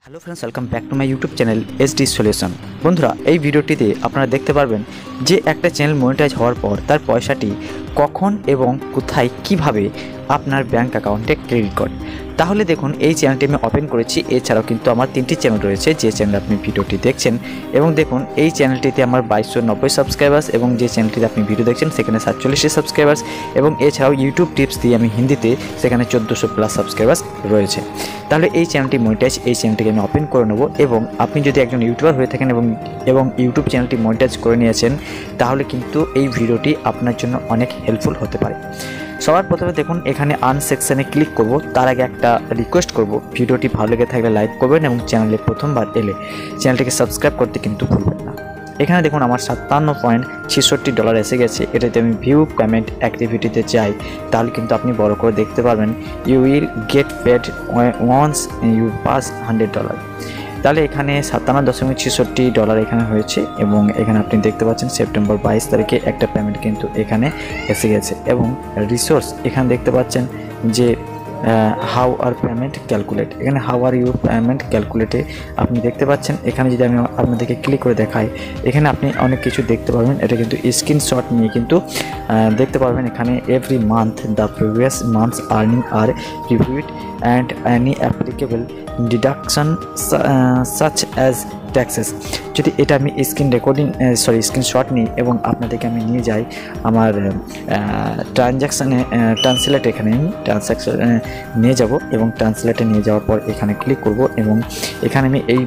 Hello friends, welcome back to my YouTube channel SD solution. বন্ধুরা, এই ভিডিওটিতে আপনারা দেখতে পারবেন যে একটা চ্যানেল মনিটাইজ হওয়ার পর তার পয়সাটি কখন এবং কোথায় কিভাবে আপনার ব্যাংক অ্যাকাউন্টে ক্রেডিট করে। তাহলে দেখুন, এই চ্যানেলটি আমি ওপেন করেছি। এছাড়াও কিন্তু আমার 3টি চ্যানেল রয়েছে, যে চ্যানেলে আপনি ভিডিওটি দেখছেন। এবং দেখুন, এই চ্যানেলটিতে আমার 2290 সাবস্ক্রাইবার্স এবং যে চ্যানেলটিতে আপনি ভিডিও দেখছেন সেখানে 47টি সাবস্ক্রাইবার্স, এবং এছাড়াও ইউটিউব টিপস দিয়ে আমি হিন্দিতে সেখানে 1400+ সাবস্ক্রাইবার্স রয়েছে। তাহলে এই চ্যানেলটি মনিটাইজ, এই চ্যানেলটিকে আমি ওপেন করে নেব। এবং আপনি যদি একজন ইউটিউবার হয়ে থাকেন এবং ইউটিউব চ্যানেলটি মনিটাইজ করে নিয়েছেন, তাহলে কিন্তু এই ভিডিওটি আপনার জন্য অনেক হেল্পফুল হতে পারে। সবার প্রথমে দেখুন, এখানে আর্ন সেকশানে ক্লিক করব। তার আগে একটা রিকোয়েস্ট করব, ভিডিওটি ভালো লেগে থাকলে লাইক করবেন এবং চ্যানেলে প্রথমবার এলে চ্যানেলটিকে সাবস্ক্রাইব করতে কিন্তু ভুলবেন না। এখানে দেখুন, আমার $57.66 এসে গেছে। এটাতে আমি ভিউ পেমেন্ট অ্যাক্টিভিটিতে যাই, তাহলে কিন্তু আপনি বড় করে দেখতে পারবেন you will get paid once you pass $100। তাহলে এখানে $57.66 এখানে হয়েছে। এবং এখানে আপনি দেখতে পাচ্ছেন সেপ্টেম্বর 22 তারিখে একটা পেমেন্ট কিন্তু এখানে এসে গেছে। এবং রিসোর্স এখানে দেখতে পাচ্ছেন যে হাউ আর পেমেন্ট ক্যালকুলেট, এখানে হাউ আর ইউর পেমেন্ট ক্যালকুলেটে আপনি দেখতে পাচ্ছেন। এখানে যদি আমি আপনাদেরকে ক্লিক করে দেখাই, এখানে আপনি অনেক কিছু দেখতে পারবেন। এটা কিন্তু স্ক্রিনশট নিয়ে কিন্তু দেখতে পারবেন। এখানে every month the previous month's earning are reviewed and any applicable deduction such as taxes. যদি এটা আমি স্ক্রিনশট নিই এবং আপনাদেরকে আমি নিয়ে যাই আমার ট্রান্সলেট, এখানে আমি ট্রান্সাকশনে নিয়ে যাব। এবং ট্রান্সলেটে নিয়ে যাওয়ার পর এখানে ক্লিক করব এবং এখানে আমি এই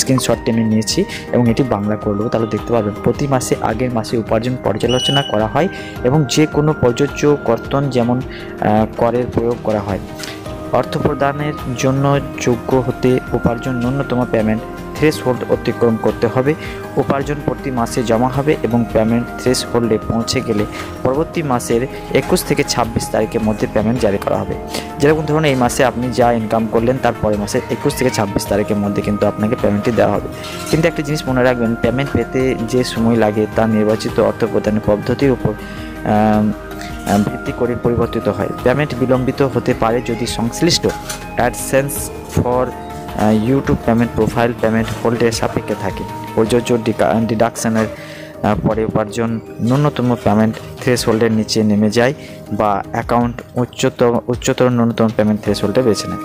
স্ক্রিনশটটি আমি নিয়েছি এবং এটি বাংলা করব। তাহলে দেখতে পারবেন প্রতি মাসে আগের মাসে উপার্জন পর্যালোচনা করা হয় এবং যে কোনো প্রযোজ্য কর্তন যেমন করের প্রয়োগ করা হয়। অর্থ প্রদানের জন্য যোগ্য হতে উপার্জন ন্যূনতম পেমেন্ট থ্রেশহোল্ড অতিক্রম করতে হবে। উপার্জন প্রতি মাসে জমা হবে এবং পেমেন্ট থ্রেশহোল্ডে পৌঁছে গেলে পরবর্তী মাসের 21 থেকে 26 তারিখের মধ্যে পেমেন্ট জারি করা হবে। যেরকম ধরুন, এই মাসে আপনি যা ইনকাম করলেন তার পরের মাসের 21 থেকে 26 তারিখের মধ্যে কিন্তু আপনাকে পেমেন্টটি দেওয়া হবে। কিন্তু একটা জিনিস মনে রাখবেন, পেমেন্ট পেতে যে সময় লাগে তা নির্বাচিত অর্থ প্রদানের পদ্ধতির উপর ভিত্তি করে পরিবর্তিত হয়। পেমেন্ট বিলম্বিত হতে পারে যদি সংশ্লিষ্ট AdSense for YouTube payment profile payment হোল্ডের সাপেক্ষে থাকে। প্রযোজ্য ডিডাকশনের পরে উপার্জন ন্যূনতম পেমেন্ট থ্রেশহোল্ডের নিচে নেমে যায় বা অ্যাকাউন্ট উচ্চতর ন্যূনতম পেমেন্ট থ্রেশহোল্ডে বেছে নেয়।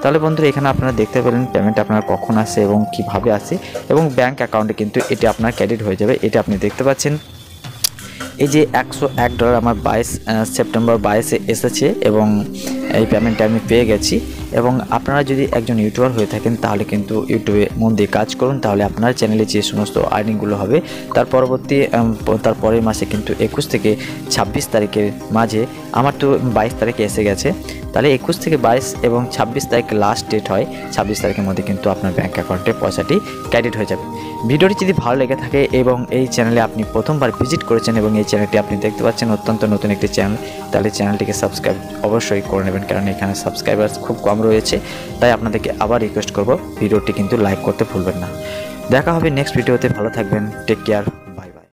তাহলে বন্ধুরা, এখানে আপনারা দেখতে পেলেন পেমেন্ট আপনার কখন আসে এবং কিভাবে আসে, এবং ব্যাংক অ্যাকাউন্টে কিন্তু এটি আপনার ক্রেডিট হয়ে যাবে। এটা আপনি দেখতে পাচ্ছেন। এই যে $101 আমার সেপ্টেম্বর 22 এসেছে এবং এই পেমেন্টটা আমি পেয়ে গেছি। এবং আপনারা যদি একজন ইউটিউবার হয়ে থাকেন, তাহলে কিন্তু ইউটিউবে মন দিয়ে কাজ করুন। তাহলে আপনার চ্যানেলে যে সমস্ত আর্নিংগুলো হবে তার পরের মাসে কিন্তু 21 থেকে 26 তারিখের মাঝে, আমার তো 22 তারিখে এসে গেছে। তাহলে 21 থেকে 22 এবং 26 তারিখ লাস্ট ডেট হয়। 26 তারিখের মধ্যে কিন্তু আপনার ব্যাঙ্ক অ্যাকাউন্টে পয়সাটি ক্রেডিট হয়ে যাবে। ভিডিওটি যদি ভালো লেগে থাকে এবং এই চ্যানেলে আপনি প্রথমবার ভিজিট করেছেন এবং এই চ্যানেলটি আপনি দেখতে পাচ্ছেন অত্যন্ত নতুন একটি চ্যানেল, তাহলে চ্যানেলটিকে সাবস্ক্রাইব অবশ্যই করে নেবেন, কারণ এখানে সাবস্ক্রাইবার্স খুব কম রয়েছে। তাই আপনাদেরকে আবার রিকোয়েস্ট করব, ভিডিওটি কিন্তু লাইক করতে ভুলবেন না। দেখা হবে নেক্সট ভিডিওতে। ভালো থাকবেন, টেক কেয়ার।